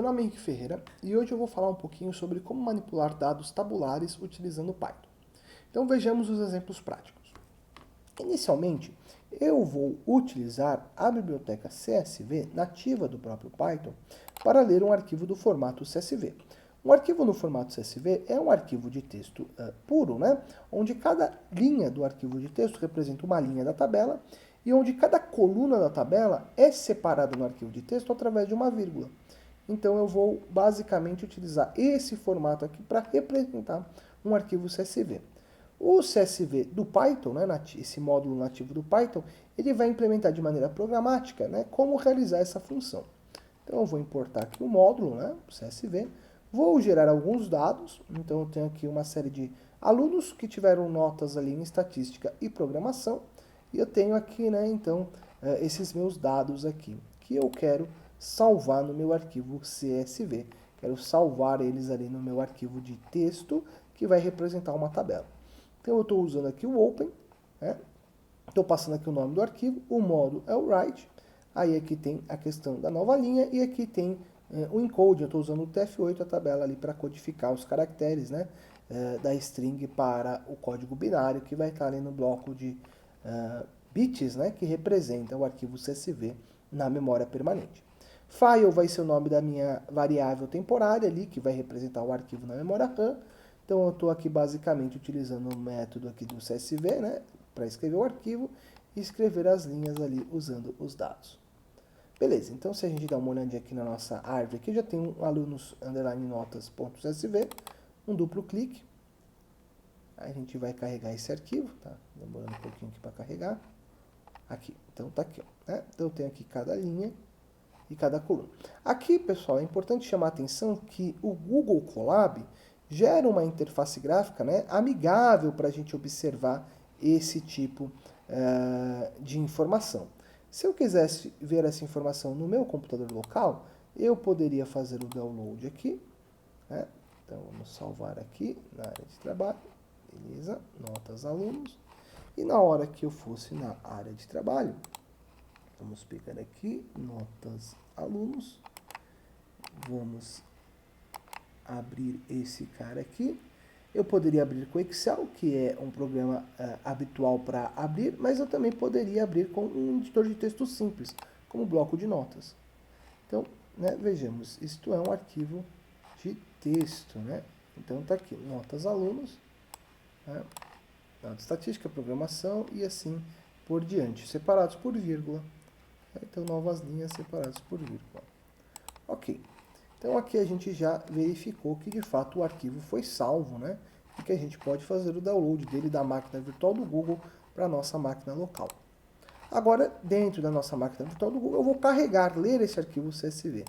meu nome é Henrique Ferreira e hoje eu vou falar um pouquinho sobre como manipular dados tabulares utilizando o Python. Então vejamos os exemplos práticos. Inicialmente, eu vou utilizar a biblioteca CSV nativa do próprio Python para ler um arquivo do formato CSV. Um arquivo no formato CSV é um arquivo de texto puro, né? Onde cada linha do arquivo de texto representa uma linha da tabela e onde cada coluna da tabela é separada no arquivo de texto através de uma vírgula. Então eu vou basicamente utilizar esse formato aqui para representar um arquivo CSV. O CSV do Python, né, esse módulo nativo do Python, ele vai implementar de maneira programática, né, como realizar essa função. Então eu vou importar aqui o módulo, né, o CSV, vou gerar alguns dados, então eu tenho aqui uma série de alunos que tiveram notas ali em estatística e programação, e eu tenho aqui, né, então, esses meus dados aqui, que eu quero salvar no meu arquivo CSV. Quero salvar eles ali no meu arquivo de texto, que vai representar uma tabela. Então eu estou usando aqui o open, né? Estou passando aqui o nome do arquivo, o modo é o write, aí aqui tem a questão da nova linha e aqui tem o encode, eu estou usando o TF8, a tabela ali para codificar os caracteres, né, da string para o código binário que vai estar ali no bloco de bits, né, que representa o arquivo CSV na memória permanente. File vai ser o nome da minha variável temporária ali, que vai representar o arquivo na memória RAM. Então eu estou aqui basicamente utilizando o método aqui do CSV, né, para escrever o arquivo e escrever as linhas ali usando os dados. Beleza, então se a gente dá uma olhadinha aqui na nossa árvore, aqui já tem um alunos underline notas.csv, um duplo clique, aí a gente vai carregar esse arquivo, tá demorando um pouquinho aqui para carregar, aqui, então tá aqui, ó, né? Então eu tenho aqui cada linha e cada coluna. Aqui, pessoal, é importante chamar a atenção que o Google Colab gera uma interface gráfica, né, amigável para a gente observar esse tipo de informação. Se eu quisesse ver essa informação no meu computador local, eu poderia fazer o download aqui, né? Então vamos salvar aqui na área de trabalho, beleza, notas alunos, e na hora que eu fosse na área de trabalho, vamos pegar aqui, notas alunos, vamos abrir esse cara aqui. Eu poderia abrir com Excel, que é um programa habitual para abrir, mas eu também poderia abrir com um editor de texto simples, como bloco de notas. Então, né, vejamos, isto é um arquivo de texto, né? Então está aqui, notas alunos, né, dado estatística, programação e assim por diante, separados por vírgula. Então, novas linhas separadas por vírgula. Ok. Então, aqui a gente já verificou que, de fato, o arquivo foi salvo, né? E que a gente pode fazer o download dele da máquina virtual do Google para a nossa máquina local. Agora, dentro da nossa máquina virtual do Google, eu vou carregar, ler esse arquivo CSV.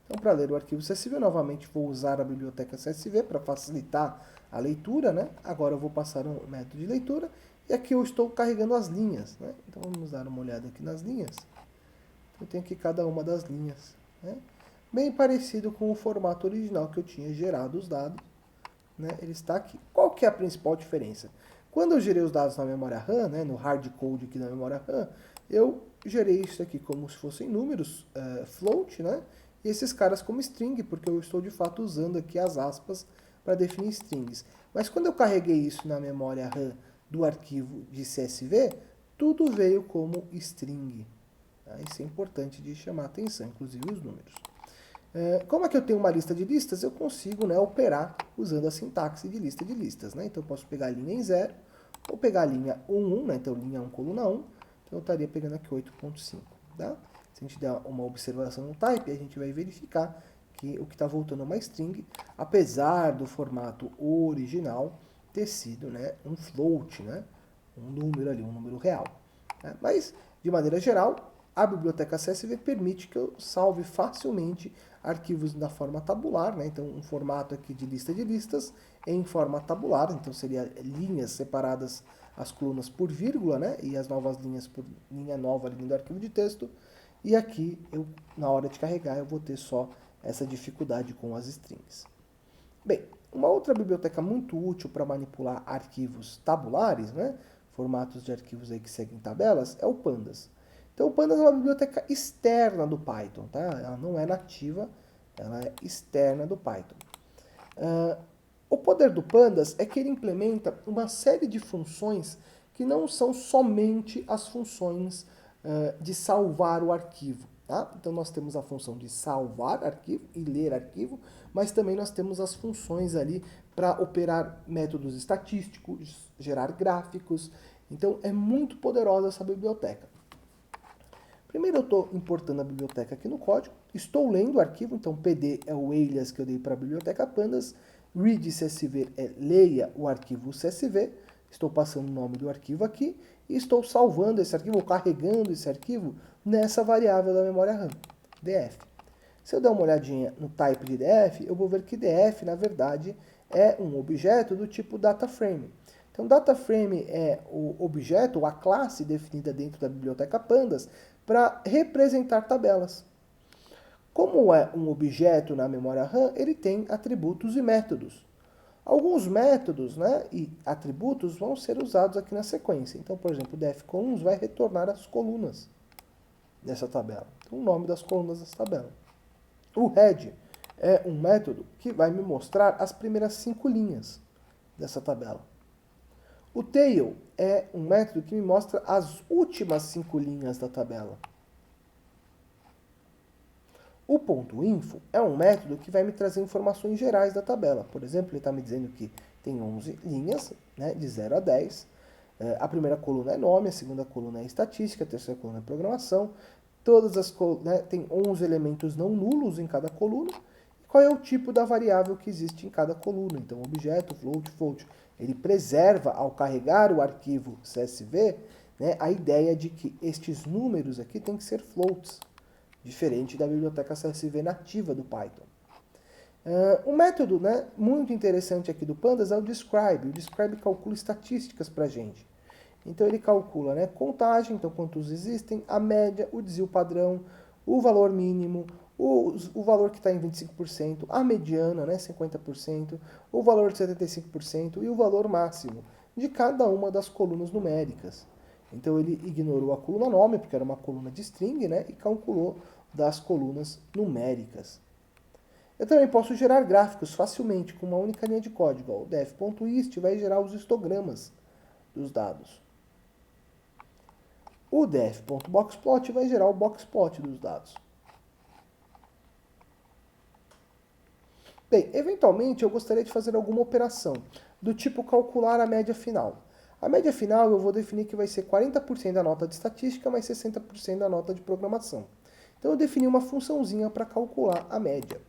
Então, para ler o arquivo CSV, novamente vou usar a biblioteca CSV para facilitar a leitura, né? Agora eu vou passar um método de leitura e aqui eu estou carregando as linhas, né? Então, vamos dar uma olhada aqui nas linhas. Eu tenho aqui cada uma das linhas, né? Bem parecido com o formato original que eu tinha gerado os dados, né? Ele está aqui. Qual que é a principal diferença? Quando eu gerei os dados na memória RAM, né, no hardcode aqui da memória RAM, eu gerei isso aqui como se fossem números float, né? E esses caras como string, porque eu estou de fato usando aqui as aspas para definir strings. Mas quando eu carreguei isso na memória RAM do arquivo de CSV, tudo veio como string. Tá? Isso é importante de chamar a atenção, inclusive os números. Como é que eu tenho uma lista de listas, eu consigo, né, operar usando a sintaxe de lista de listas. Né? Então eu posso pegar a linha em 0, ou pegar a linha 1, né? Então linha 1, coluna 1, então eu estaria pegando aqui 8.5. Tá? Se a gente der uma observação no type, a gente vai verificar que o que está voltando é uma string, apesar do formato original ter sido, né, um float, né? Um número ali, um número real. Né? Mas, de maneira geral, a biblioteca CSV permite que eu salve facilmente arquivos da forma tabular, né? Então um formato aqui de lista de listas em forma tabular, então seria linhas separadas as colunas por vírgula, né? E as novas linhas por linha nova ali do arquivo de texto. E aqui, na hora de carregar, eu vou ter só essa dificuldade com as strings. Bem, uma outra biblioteca muito útil para manipular arquivos tabulares, né? Formatos de arquivos aí que seguem tabelas, é o Pandas. Então, o Pandas é uma biblioteca externa do Python, tá? Ela não é nativa ela é externa do Python. O poder do Pandas é que ele implementa uma série de funções que não são somente as funções de salvar o arquivo. Tá? Então nós temos a função de salvar arquivo e ler arquivo, mas também nós temos as funções ali para operar métodos estatísticos, gerar gráficos. Então é muito poderosa essa biblioteca. Primeiro eu estou importando a biblioteca aqui no código, estou lendo o arquivo, então PD é o alias que eu dei para a biblioteca Pandas, read CSV é leia o arquivo CSV, estou passando o nome do arquivo aqui, e estou salvando esse arquivo, ou carregando esse arquivo nessa variável da memória RAM, df. Se eu der uma olhadinha no type de df, eu vou ver que df, na verdade, é um objeto do tipo DataFrame. Então, DataFrame é o objeto, ou a classe definida dentro da biblioteca Pandas, para representar tabelas. Como é um objeto na memória RAM, ele tem atributos e métodos. Alguns métodos, né, e atributos vão ser usados aqui na sequência. Então, por exemplo, o df_columns vai retornar as colunas dessa tabela. Então, o nome das colunas dessa tabela. O head é um método que vai me mostrar as primeiras 5 linhas dessa tabela. O tail é um método que me mostra as últimas 5 linhas da tabela. O .info é um método que vai me trazer informações gerais da tabela. Por exemplo, ele está me dizendo que tem 11 linhas, né, de 0 a 10. A primeira coluna é nome, a segunda coluna é estatística, a terceira coluna é programação. Todas as tem 11 elementos não nulos em cada coluna. E qual é o tipo da variável que existe em cada coluna? Então, objeto, float. Ele preserva, ao carregar o arquivo CSV, né, a ideia de que estes números aqui têm que ser floats, diferente da biblioteca CSV nativa do Python. Um método, né, muito interessante aqui do Pandas é o describe. O describe calcula estatísticas para a gente. Então ele calcula, né, contagem, então quantos existem, a média, o desvio padrão, o valor mínimo, o valor que está em 25%, a mediana, né, 50%, o valor de 75% e o valor máximo de cada uma das colunas numéricas. Então ele ignorou a coluna nome, porque era uma coluna de string, né, e calculou das colunas numéricas. Eu também posso gerar gráficos facilmente com uma única linha de código. O def.hist vai gerar os histogramas dos dados. O def.boxplot vai gerar o boxplot dos dados. Bem, eventualmente eu gostaria de fazer alguma operação do tipo calcular a média final. A média final eu vou definir que vai ser 40% da nota de estatística mais 60% da nota de programação. Então eu defini uma funçãozinha para calcular a média.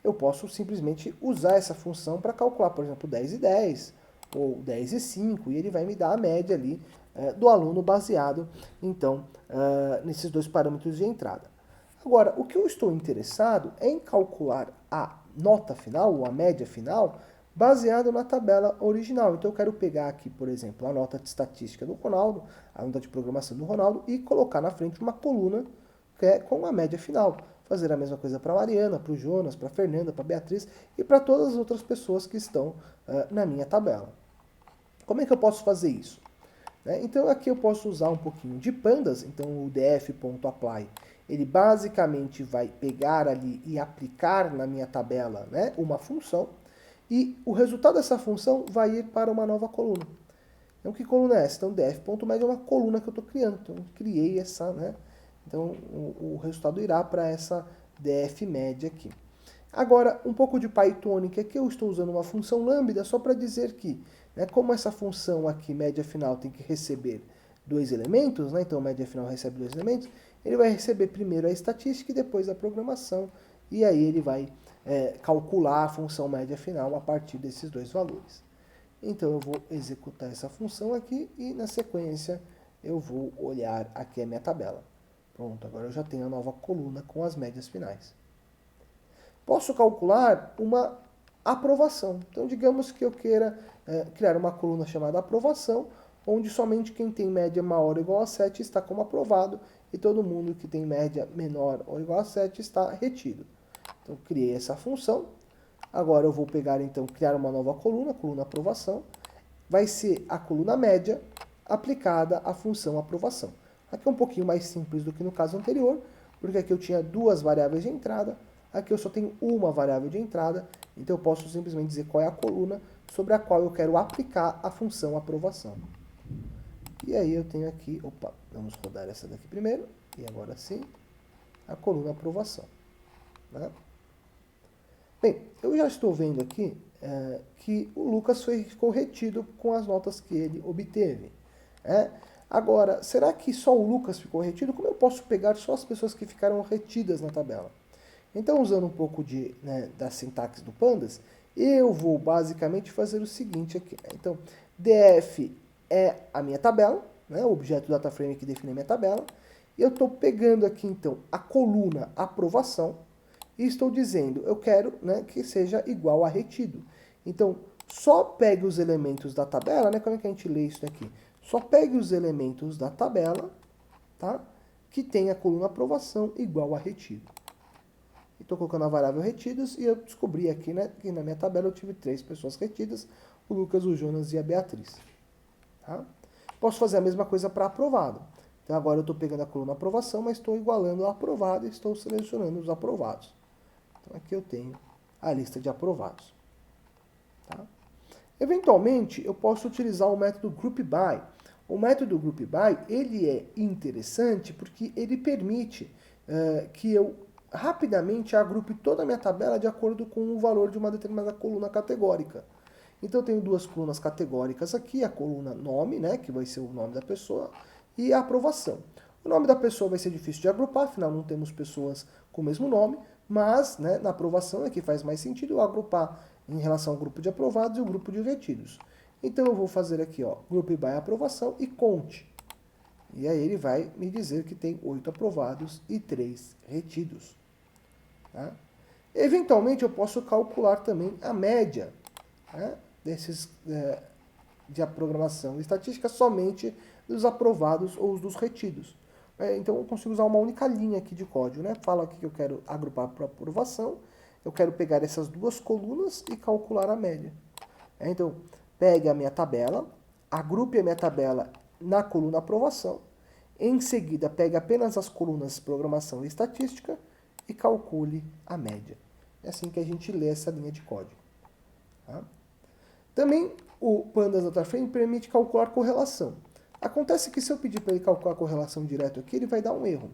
Eu posso simplesmente usar essa função para calcular, por exemplo, 10 e 10, ou 10 e 5, e ele vai me dar a média ali do aluno baseado, então, nesses dois parâmetros de entrada. Agora, o que eu estou interessado é em calcular a nota final, ou a média final, baseado na tabela original. Então eu quero pegar aqui, por exemplo, a nota de estatística do Ronaldo, a nota de programação do Ronaldo, e colocar na frente uma coluna que é com a média final. Fazer a mesma coisa para a Mariana, para o Jonas, para a Fernanda, para a Beatriz e para todas as outras pessoas que estão na minha tabela. Como é que eu posso fazer isso? Então aqui eu posso usar um pouquinho de pandas, então o df.apply, ele basicamente vai pegar ali e aplicar na minha tabela, né, uma função, e o resultado dessa função vai ir para uma nova coluna. Então que coluna é essa? Então df.med é uma coluna que eu estou criando, então eu criei essa, né? Então o resultado irá para essa df_med aqui. Agora, um pouco de Pythonic, aqui eu estou usando uma função lambda só para dizer que, né, como essa função aqui, média final, tem que receber 2 elementos, né, então média final recebe 2 elementos, ele vai receber primeiro a estatística e depois a programação, e aí ele vai calcular a função média final a partir desses 2 valores. Então eu vou executar essa função aqui e na sequência eu vou olhar aqui a minha tabela. Pronto, agora eu já tenho a nova coluna com as médias finais. Posso calcular uma aprovação. Então, digamos que eu queira criar uma coluna chamada aprovação, onde somente quem tem média maior ou igual a 7 está como aprovado, e todo mundo que tem média menor ou igual a 7 está retido. Então, criei essa função. Agora eu vou pegar, então, criar uma nova coluna aprovação. Vai ser a coluna média aplicada à função aprovação. Aqui é um pouquinho mais simples do que no caso anterior, porque aqui eu tinha 2 variáveis de entrada, Aqui eu só tenho uma variável de entrada, então eu posso simplesmente dizer qual é a coluna sobre a qual eu quero aplicar a função aprovação. E aí eu tenho aqui, opa, vamos rodar essa daqui primeiro, e agora sim, a coluna aprovação. Né? Bem, eu já estou vendo aqui que o Lucas ficou retido com as notas que ele obteve. Agora, será que só o Lucas ficou retido? Como eu posso pegar só as pessoas que ficaram retidas na tabela? Então, usando um pouco da sintaxe do Pandas, eu vou basicamente fazer o seguinte aqui. Então, df é a minha tabela, o objeto DataFrame que define a minha tabela, e eu estou pegando aqui, então, a coluna aprovação, e estou dizendo, eu quero que seja igual a retido. Então, só pegue os elementos da tabela, como é que a gente lê isso aqui? Só pegue os elementos da tabela, tá? Que tem a coluna aprovação igual a retido. Estou colocando a variável retidos e eu descobri aqui, que na minha tabela eu tive 3 pessoas retidas, o Lucas, o Jonas e a Beatriz. Tá? Posso fazer a mesma coisa para aprovado. Então agora eu estou pegando a coluna aprovação, mas estou igualando a aprovado e estou selecionando os aprovados. Então aqui eu tenho a lista de aprovados. Tá? Eventualmente, eu posso utilizar o método GroupBy. O método GroupBy, ele é interessante porque ele permite que eu rapidamente agrupe toda a minha tabela de acordo com o valor de uma determinada coluna categórica. Então eu tenho 2 colunas categóricas aqui, a coluna nome, que vai ser o nome da pessoa, e a aprovação. O nome da pessoa vai ser difícil de agrupar, afinal não temos pessoas com o mesmo nome, mas na aprovação é que faz mais sentido eu agrupar em relação ao grupo de aprovados e o grupo de retidos. Então eu vou fazer aqui, GroupBy aprovação e conte. E aí ele vai me dizer que tem 8 aprovados e 3 retidos. Tá? Eventualmente eu posso calcular também a média desses de programação estatística somente dos aprovados ou dos retidos. Então eu consigo usar uma única linha aqui de código. Falo aqui que eu quero agrupar para aprovação, eu quero pegar essas 2 colunas e calcular a média. Então, pegue a minha tabela, agrupe a minha tabela na coluna aprovação, em seguida pegue apenas as colunas programação e estatística e calcule a média. É assim que a gente lê essa linha de código. Tá? Também o Pandas DataFrame permite calcular correlação. Acontece que se eu pedir para ele calcular a correlação direto aqui, ele vai dar um erro.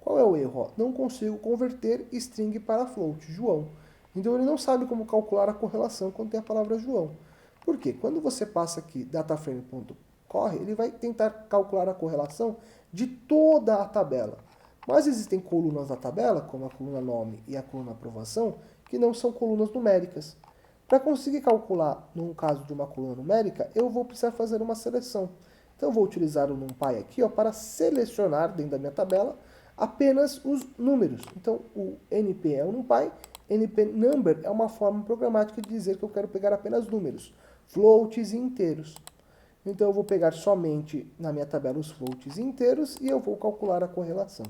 Qual é o erro? Não consigo converter string para float, João. Então ele não sabe como calcular a correlação quando tem a palavra João. Por quê? Quando você passa aqui dataframe.corre, ele vai tentar calcular a correlação de toda a tabela. Mas existem colunas da tabela, como a coluna nome e a coluna aprovação, que não são colunas numéricas. Para conseguir calcular, no caso de uma coluna numérica, eu vou precisar fazer uma seleção. Então eu vou utilizar o NumPy aqui para selecionar dentro da minha tabela apenas os números. Então o NP é o NumPy, NP number é uma forma programática de dizer que eu quero pegar apenas números, floats e inteiros. Então eu vou pegar somente na minha tabela os floats inteiros e eu vou calcular a correlação.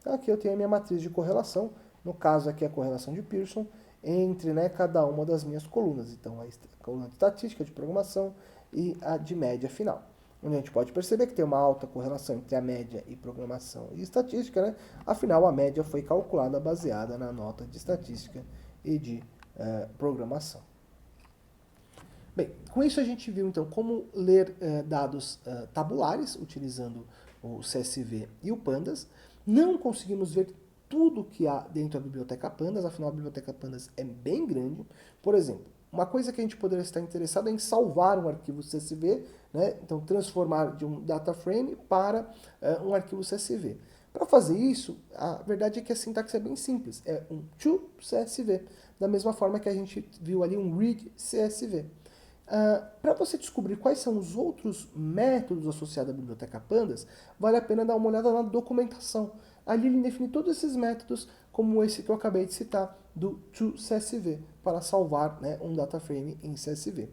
Então aqui eu tenho a minha matriz de correlação, no caso aqui a correlação de Pearson, entre cada uma das minhas colunas. Então a coluna de estatística, de programação e a de média final. Onde a gente pode perceber que tem uma alta correlação entre a média e programação e estatística, Afinal, a média foi calculada baseada na nota de estatística e de programação. Bem, com isso a gente viu então como ler dados tabulares utilizando o CSV e o Pandas. Não conseguimos ver tudo que há dentro da biblioteca Pandas, afinal a biblioteca Pandas é bem grande. Por exemplo, uma coisa que a gente poderia estar interessado é em salvar um arquivo CSV, então transformar de um data frame para um arquivo CSV. Para fazer isso, a verdade é que a sintaxe é bem simples, é um to CSV, da mesma forma que a gente viu ali um read CSV. Para você descobrir quais são os outros métodos associados à biblioteca Pandas, vale a pena dar uma olhada na documentação. Ali ele define todos esses métodos, como esse que eu acabei de citar, do toCSV, para salvar um data frame em CSV.